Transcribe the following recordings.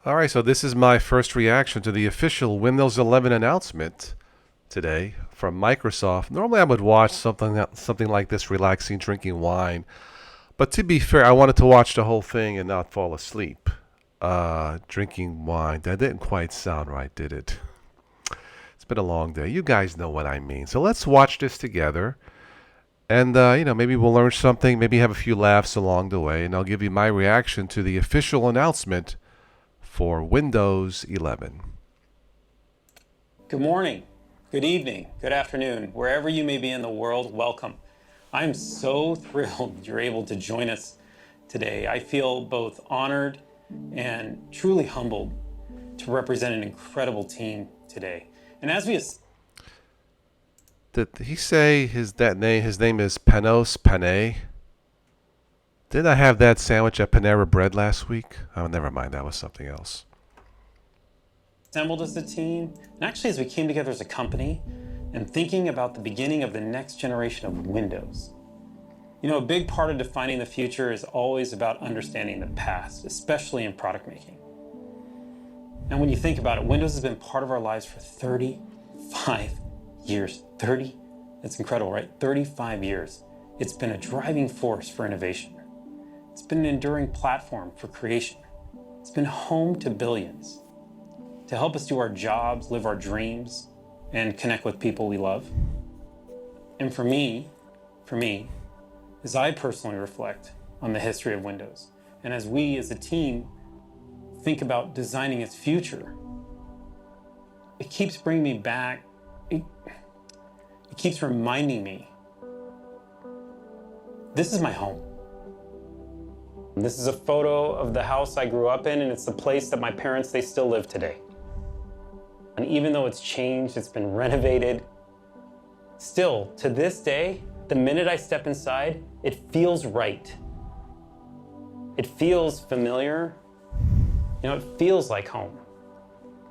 All right, so this is my first reaction to the official Windows 11 announcement today from Microsoft. Normally, I would watch something like this, relaxing, drinking wine. But to be fair, I wanted to watch the whole thing and not fall asleep. Drinking wine. That didn't quite sound right, did it? It's been a long day. You guys know what I mean. So let's watch this together. And, maybe we'll learn something, maybe have a few laughs along the way. And I'll give you my reaction to the official announcement for Windows 11. Good morning, good evening, good afternoon, wherever you may be in the world, welcome. I'm so thrilled you're able to join us today. I feel both honored and truly humbled to represent an incredible team today. And as we Did he say his name is Panos Panay? Didn't I have that sandwich at Panera Bread last week? Oh, never mind. That was something else. assembled as a team, and actually as we came together as a company and thinking about the beginning of the next generation of Windows. You know, a big part of defining the future is always about understanding the past, especially in product making. And when you think about it, Windows has been part of our lives for 35 years. It's incredible, right? 35 years. It's been a driving force for innovation. It's been an enduring platform for creation. It's been home to billions to help us do our jobs, live our dreams, and connect with people we love. And for me, as I personally reflect on the history of Windows, and as we as a team think about designing its future, it keeps bringing me back, it keeps reminding me, this is my home. This is a photo of the house I grew up in, and it's the place that my parents, they still live today. And even though it's changed, it's been renovated, still, to this day, the minute I step inside, it feels right. It feels familiar. You know, it feels like home.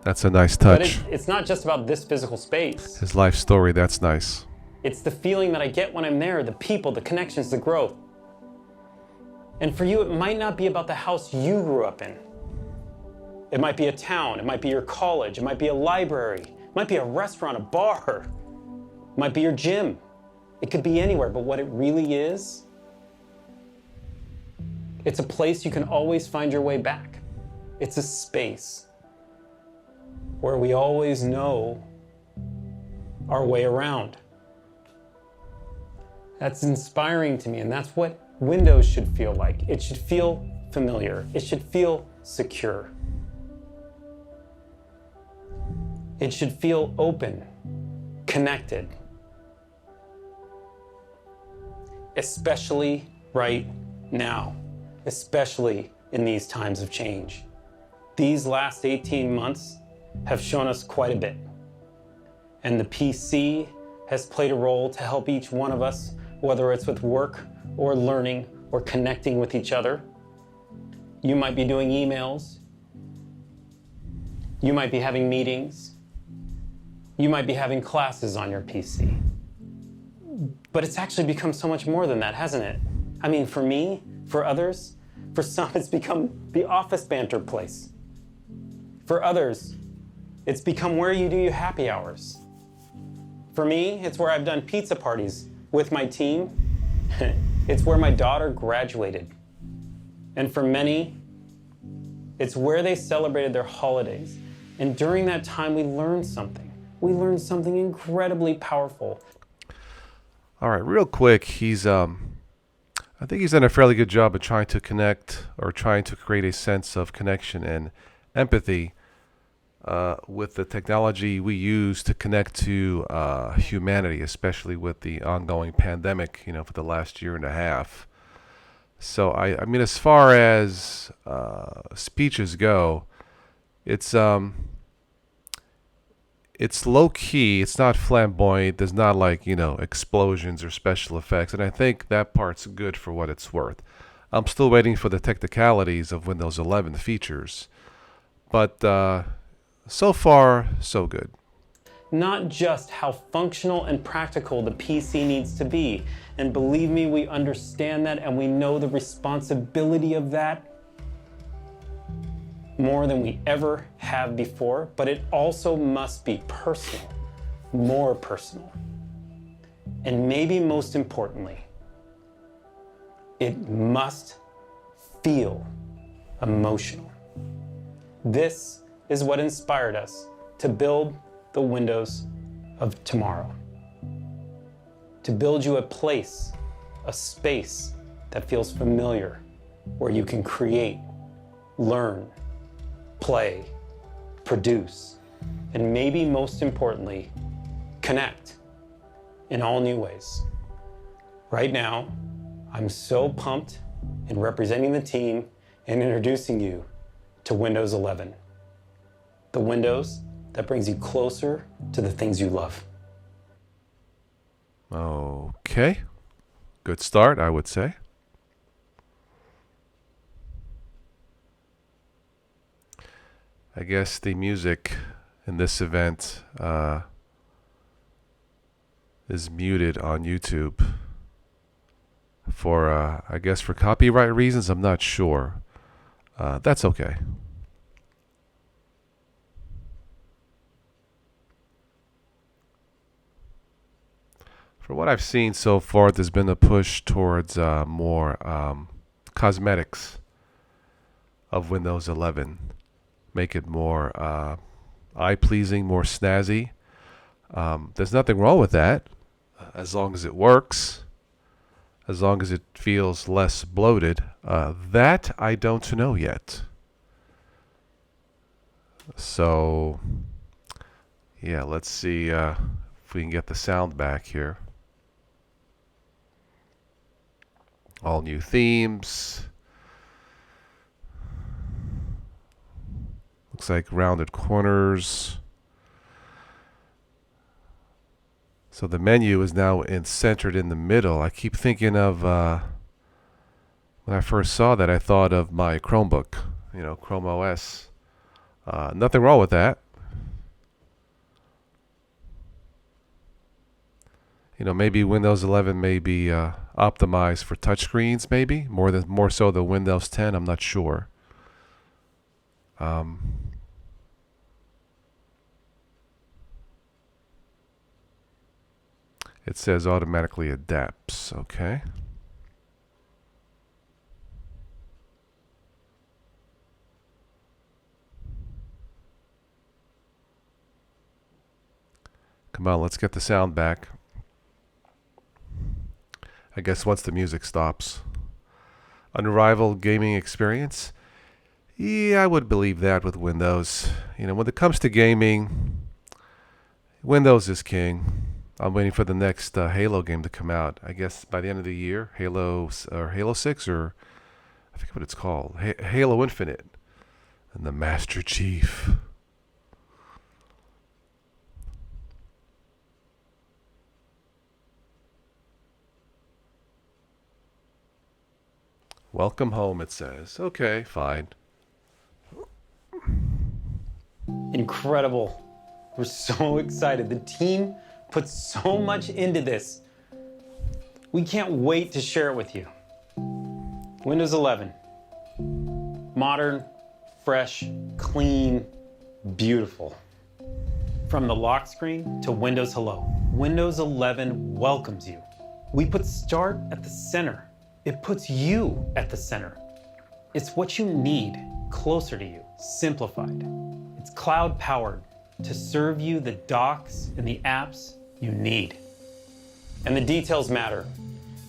That's a nice But touch. it's not just about this physical space. His life story, that's nice. It's the feeling that I get when I'm there, the people, the connections, the growth. And for you, it might not be about the house you grew up in. It might be a town, it might be your college, it might be a library, it might be a restaurant, a bar, it might be your gym. It could be anywhere, but what it really is, it's a place you can always find your way back. It's a space where we always know our way around. That's inspiring to me, and that's what Windows should feel like. It should feel familiar. It should feel secure. It should feel open, connected. Especially right now, especially in these times of change. These last 18 months have shown us quite a bit. And the PC has played a role to help each one of us, whether it's with work or learning or connecting with each other. You might be doing emails. You might be having meetings. You might be having classes on your PC. But it's actually become so much more than that, hasn't it? I mean, for me, for others, for some, it's become the office banter place. For others, it's become where you do your happy hours. For me, it's where I've done pizza parties with my team. It's where my daughter graduated. And for many, it's where they celebrated their holidays. And during that time, we learned something. We learned something incredibly powerful. All right, real quick, I think he's done a fairly good job of trying to connect or trying to create a sense of connection and empathy with the technology we use to connect to humanity, especially with the ongoing pandemic, for the last year and a half. So, I mean, as far as speeches go, it's low key. It's not flamboyant. There's not explosions or special effects. And I think that part's good for what it's worth. I'm still waiting for the technicalities of Windows 11 features. But so far, so good. Not just how functional and practical the PC needs to be. And believe me, we understand that and we know the responsibility of that. more than we ever have before, but it also must be personal, more personal. And maybe most importantly, it must feel emotional. This is what inspired us to build the Windows of tomorrow. To build you a place, a space that feels familiar, where you can create, learn, play, produce, and maybe most importantly, connect in all new ways. Right now, I'm so pumped in representing the team and introducing you to Windows 11. The Windows that brings you closer to the things you love. Okay. Good start, I would say. I guess the music in this event is muted on YouTube for, I guess, for copyright reasons. I'm not sure. That's okay. From what I've seen so far, there's been a push towards more cosmetics of Windows 11. Make it more eye-pleasing, more snazzy. There's nothing wrong with that, as long as it works, as long as it feels less bloated. That I don't know yet. So, yeah, let's see if we can get the sound back here. All new themes. Looks like rounded corners. So the menu is now centered in the middle. I keep thinking of when I first saw that, I thought of my Chromebook, Chrome OS. Nothing wrong with that. Maybe Windows 11 may be optimized for touchscreens, maybe more so than Windows 10. I'm not sure. It says automatically adapts. Okay. Come on, let's get the sound back. I guess once the music stops. Unrivaled gaming experience? Yeah, I would believe that with Windows. When it comes to gaming, Windows is king. I'm waiting for the next Halo game to come out. I guess by the end of the year, Halo 6, or I forget what it's called. Halo Infinite. And the Master Chief. Welcome home, it says. Okay, fine. Incredible. We're so excited. The team put so much into this. We can't wait to share it with you. Windows 11. Modern, fresh, clean, beautiful. From the lock screen to Windows Hello, Windows 11 welcomes you. We put Start at the center. It puts you at the center. It's what you need closer to you, simplified. It's cloud powered to serve you the docs and the apps you need. And the details matter.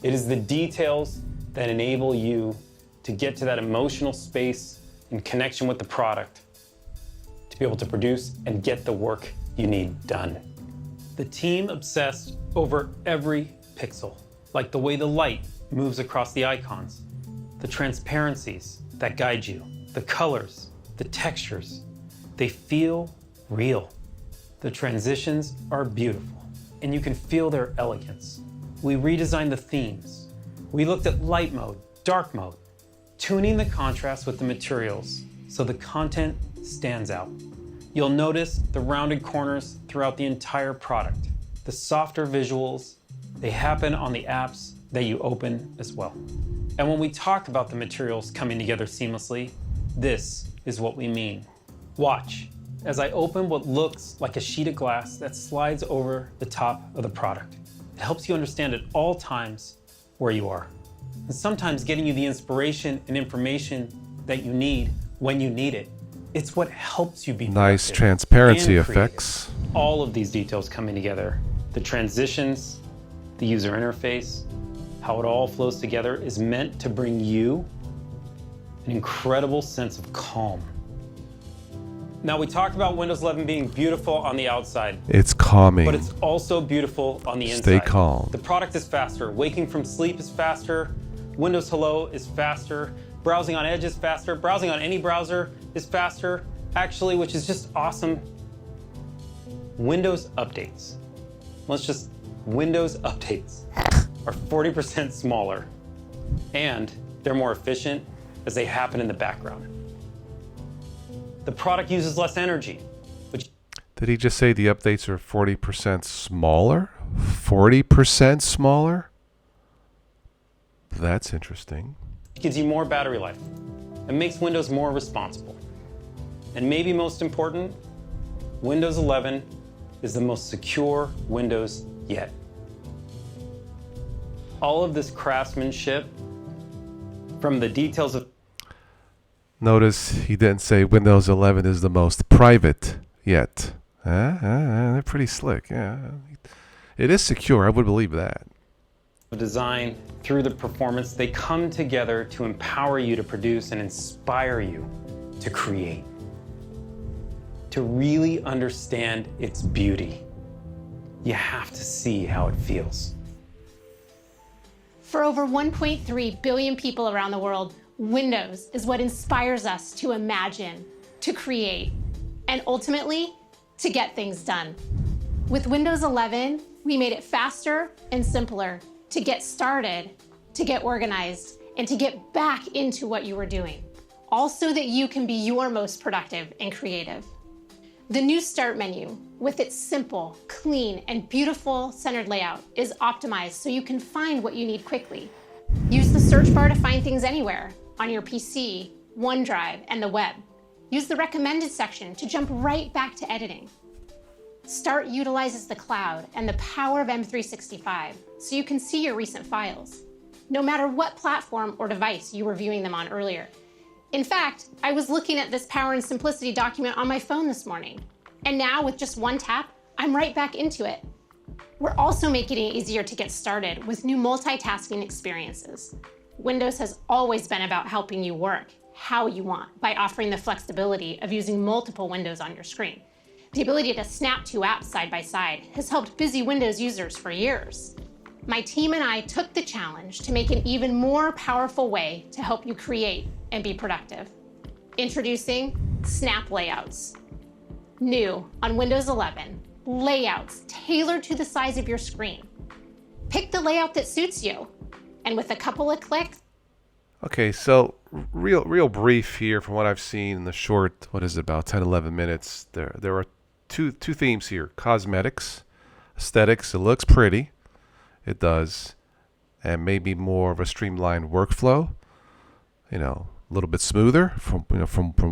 It is the details that enable you to get to that emotional space in connection with the product, to be able to produce and get the work you need done. The team obsessed over every pixel, like the way the light moves across the icons, the transparencies that guide you, the colors, the textures. They feel real. The transitions are beautiful, and you can feel their elegance. We redesigned the themes. We looked at light mode, dark mode, tuning the contrast with the materials so the content stands out. You'll notice the rounded corners throughout the entire product. The softer visuals, they happen on the apps that you open as well. And when we talk about the materials coming together seamlessly, this is what we mean. Watch as I open what looks like a sheet of glass that slides over the top of the product. It helps you understand at all times where you are, and sometimes getting you the inspiration and information that you need when you need it. It's what helps you be Nice productive transparency and creative. effects. All of these details coming together, the transitions, the user interface, how it all flows together is meant to bring you an incredible sense of calm. Now, we talked about Windows 11 being beautiful on the outside, It's calming. but it's also beautiful on the inside. Stay calm. The product is faster. Waking from sleep is faster. Windows Hello is faster. Browsing on Edge is faster. Browsing on any browser is faster, actually, which is just awesome. Windows updates. Windows updates are 40% smaller, and they're more efficient as they happen in the background. The product uses less energy, which Did he just say the updates are 40% smaller? 40% smaller? That's interesting. gives you more battery life and makes Windows more responsible. And maybe most important, Windows 11 is the most secure Windows yet. All of this craftsmanship, from the details of Notice he didn't say Windows 11 is the most private yet. They're pretty slick. Yeah, it is secure. I would believe that. design through the performance, they come together to empower you to produce and inspire you to create, to really understand its beauty. You have to see how it feels. For over 1.3 billion people around the world, Windows is what inspires us to imagine, to create, and ultimately, to get things done. With Windows 11, we made it faster and simpler to get started, to get organized, and to get back into what you were doing, all so that you can be your most productive and creative. The new Start menu, with its simple, clean, and beautiful centered layout, is optimized so you can find what you need quickly. Use the search bar to find things anywhere, on your PC, OneDrive, and the web. Use the recommended section to jump right back to editing. Start utilizes the cloud and the power of M365 so you can see your recent files, no matter what platform or device you were viewing them on earlier. In fact, I was looking at this Power and Simplicity document on my phone this morning, and now with just one tap, I'm right back into it. We're also making it easier to get started with new multitasking experiences. Windows has always been about helping you work how you want by offering the flexibility of using multiple windows on your screen. The ability to snap two apps side by side has helped busy Windows users for years. My team and I took the challenge to make an even more powerful way to help you create and be productive. Introducing Snap Layouts. New on Windows 11, layouts tailored to the size of your screen. Pick the layout that suits you, and with a couple of clicks, Okay, so real brief here from what I've seen in the short, what is it, about 10, 11 minutes. There are two themes here: cosmetics, aesthetics. It looks pretty, it does, and maybe more of a streamlined workflow. A little bit smoother from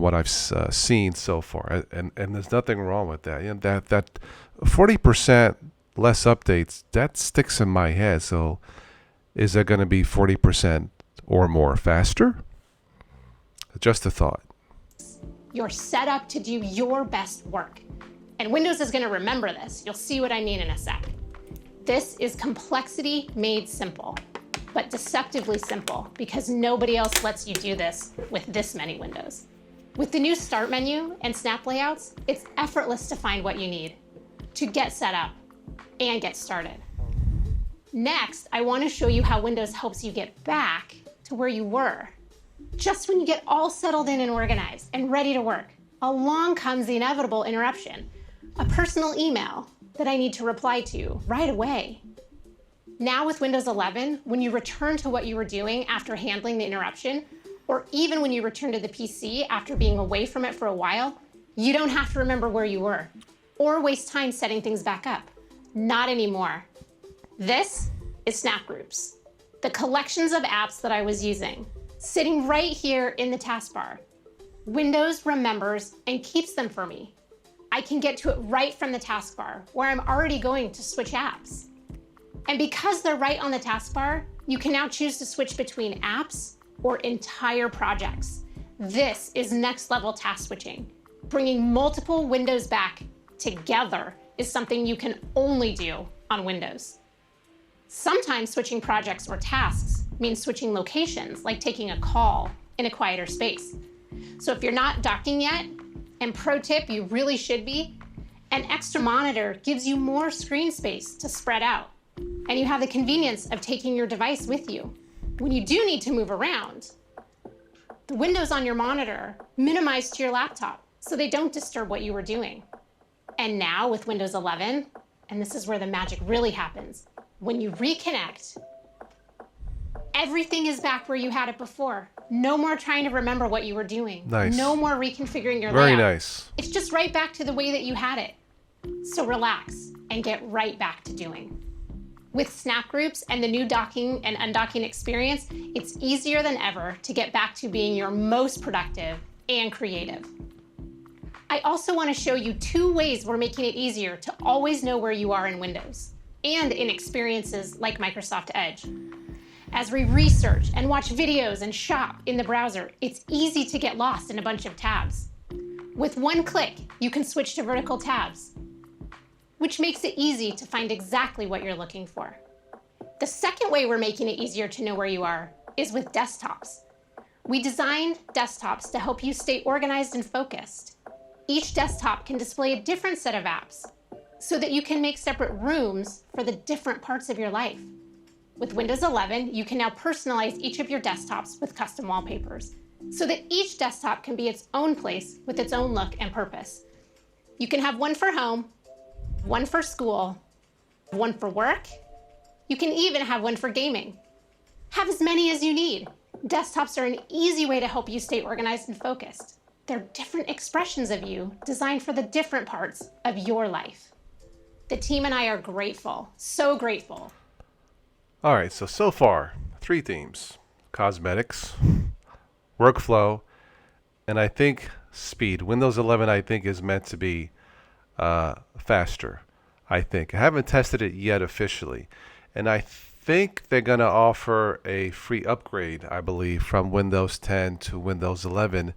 what I've seen so far, and there's nothing wrong with that. That 40% less updates, that sticks in my head. So, is that going to be 40% or more faster? Just a thought. you're set up to do your best work. And Windows is going to remember this. You'll see what I mean in a sec. This is complexity made simple, but deceptively simple, because nobody else lets you do this with this many windows. With the new Start menu and Snap Layouts, it's effortless to find what you need to get set up and get started. Next, I want to show you how Windows helps you get back to where you were. Just when you get all settled in and organized and ready to work, along comes the inevitable interruption, a personal email that I need to reply to right away. Now with Windows 11, when you return to what you were doing after handling the interruption, or even when you return to the PC after being away from it for a while, you don't have to remember where you were or waste time setting things back up. Not anymore. This is Snap Groups, the collections of apps that I was using, sitting right here in the taskbar. Windows remembers and keeps them for me. I can get to it right from the taskbar where I'm already going to switch apps. And because they're right on the taskbar, you can now choose to switch between apps or entire projects. This is next level task switching. Bringing multiple windows back together is something you can only do on Windows. Sometimes switching projects or tasks means switching locations, like taking a call in a quieter space. So if you're not docking yet, and pro tip, you really should be, an extra monitor gives you more screen space to spread out. And you have the convenience of taking your device with you. When you do need to move around, the windows on your monitor minimize to your laptop so they don't disturb what you were doing. And now with Windows 11, and this is where the magic really happens, when you reconnect, everything is back where you had it before. No more trying to remember what you were doing. Nice. No more reconfiguring your Very layout. nice. It's just right back to the way that you had it. So relax and get right back to doing. With snap groups and the new docking and undocking experience, it's easier than ever to get back to being your most productive and creative. I also want to show you 2 ways we're making it easier to always know where you are in Windows and in experiences like Microsoft Edge. As we research and watch videos and shop in the browser, it's easy to get lost in a bunch of tabs. With one click, you can switch to vertical tabs, which makes it easy to find exactly what you're looking for. The second way we're making it easier to know where you are is with desktops. We designed desktops to help you stay organized and focused. Each desktop can display a different set of apps so that you can make separate rooms for the different parts of your life. With Windows 11, you can now personalize each of your desktops with custom wallpapers so that each desktop can be its own place with its own look and purpose. You can have one for home, one for school, one for work. You can even have one for gaming. Have as many as you need. Desktops are an easy way to help you stay organized and focused. They're different expressions of you designed for the different parts of your life. The team and I are grateful, so grateful. All right, so far, 3 themes: cosmetics, workflow, and I think speed. Windows 11, I think, is meant to be faster, I think. I haven't tested it yet officially, and I think they're going to offer a free upgrade, I believe, from Windows 10 to Windows 11,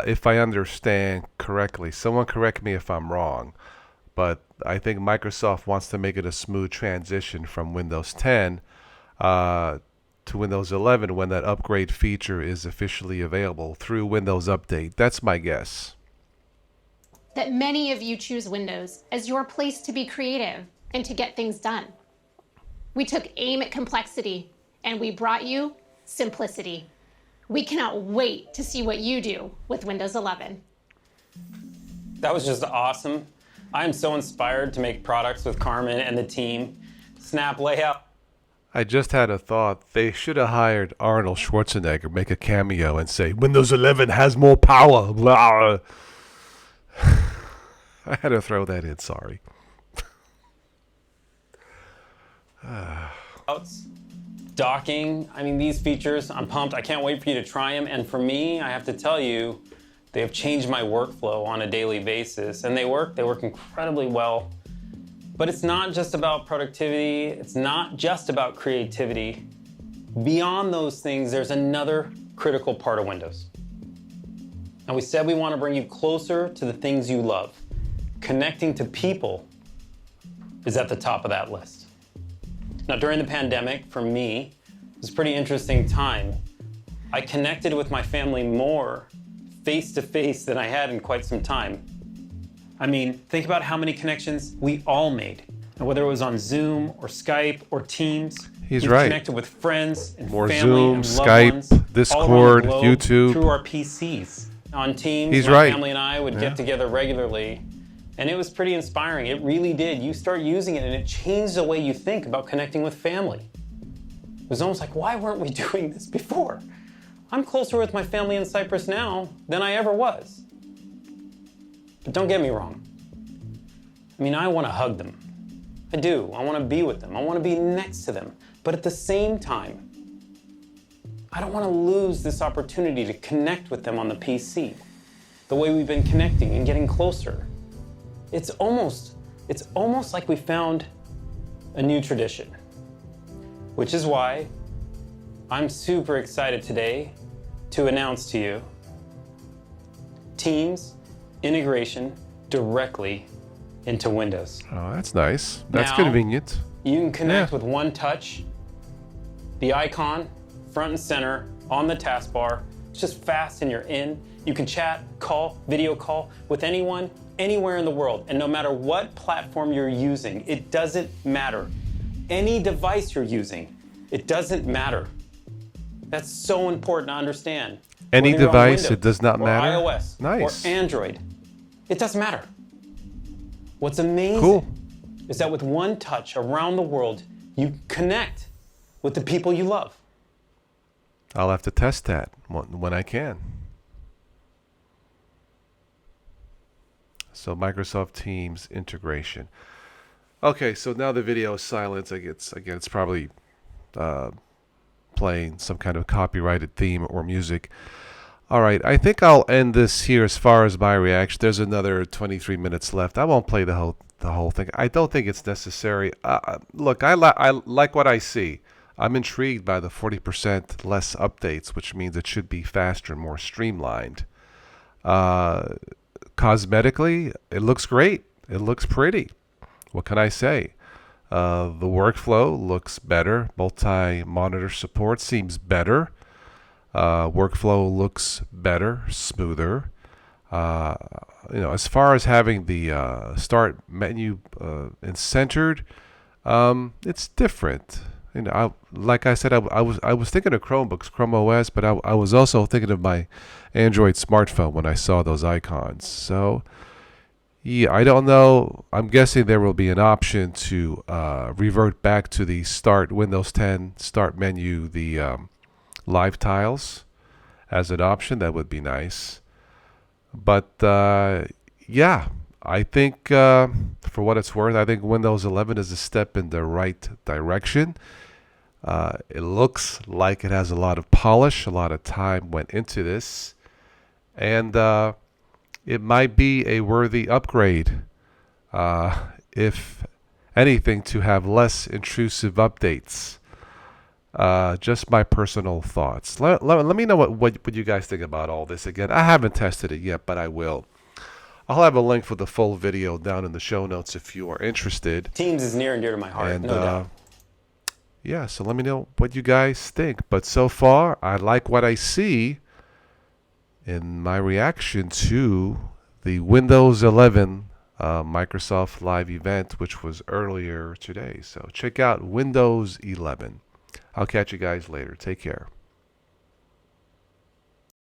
if I understand correctly. Someone correct me if I'm wrong, but I think Microsoft wants to make it a smooth transition from Windows 10 to Windows 11 when that upgrade feature is officially available through Windows Update. That's my guess. That many of you choose Windows as your place to be creative and to get things done. We took aim at complexity and we brought you simplicity. We cannot wait to see what you do with Windows 11. That was just awesome. I am so inspired to make products with Carmen and the team. Snap layout. I just had a thought. They should have hired Arnold Schwarzenegger, make a cameo, and say, Windows 11 has more power. Blah. I had to throw that in, sorry. Docking, I mean, these features, I'm pumped. I can't wait for you to try them. And for me, I have to tell you, they have changed my workflow on a daily basis. And they work incredibly well. But it's not just about productivity. It's not just about creativity. Beyond those things, there's another critical part of Windows. And we said we want to bring you closer to the things you love. Connecting to people is at the top of that list. Now, during the pandemic, for me, it was a pretty interesting time. I connected with my family more face-to-face than I had in quite some time. I mean, think about how many connections we all made. And whether it was on Zoom or Skype or Teams, He's we right. connected with friends and More family Zoom, and loved Skype, ones all around the Discord, globe YouTube. through our PCs. On Teams, He's my right. family and I would Yeah. get together regularly. And it was pretty inspiring. It really did. You start using it and it changed the way you think about connecting with family. It was almost like, why weren't we doing this before? I'm closer with my family in Cyprus now than I ever was. But don't get me wrong. I mean, I want to hug them. I do. I want to be with them. I want to be next to them. But at the same time, I don't want to lose this opportunity to connect with them on the PC. the way we've been connecting and getting closer. It's almost like we found a new tradition, which is why I'm super excited today to announce to you Teams integration directly into Windows. Oh, that's nice. That's Now, convenient. You can connect Yeah. with one touch, the icon front and center on the taskbar. It's just fast and you're in. You can chat, call, video call with anyone, anywhere in the world. And no matter what platform you're using, it doesn't matter. Any device you're using, it doesn't matter. That's so important to understand. Any Whether you're on device, Windows it does not or matter? iOS Nice. or Android, it doesn't matter. What's amazing Cool. is that with one touch around the world, you connect with the people you love. I'll have to test that when I can. So Microsoft Teams integration. Okay, so now the video is silent. It's probably playing some kind of copyrighted theme or music. All right, I think I'll end this here as far as my reaction. There's another 23 minutes left. I won't play the whole thing. I don't think it's necessary. Look, I like what I see. I'm intrigued by the 40% less updates, which means it should be faster and more streamlined. Cosmetically, it looks great. It looks pretty. What can I say? The workflow looks better. Multi-monitor support seems better. Workflow looks better, smoother. As far as having the start menu and centered, it's different. Like I said, I was thinking of Chromebooks, Chrome OS, but I was also thinking of my Android smartphone when I saw those icons. So, yeah, I don't know. I'm guessing there will be an option to revert back to the Windows 10 start menu, the live tiles as an option. That would be nice. But yeah, I think for what it's worth, I think Windows 11 is a step in the right direction. It looks like it has a lot of polish, a lot of time went into this, and it might be a worthy upgrade, if anything, to have less intrusive updates. Just my personal thoughts. Let me know what you guys think about all this. Again, I haven't tested it yet, but I will. I'll have a link for the full video down in the show notes if you are interested. Teams is near and dear to my heart, And no doubt. yeah, so let me know what you guys think. But so far, I like what I see in my reaction to the Windows 11 Microsoft Live event, which was earlier today. So check out Windows 11. I'll catch you guys later. Take care.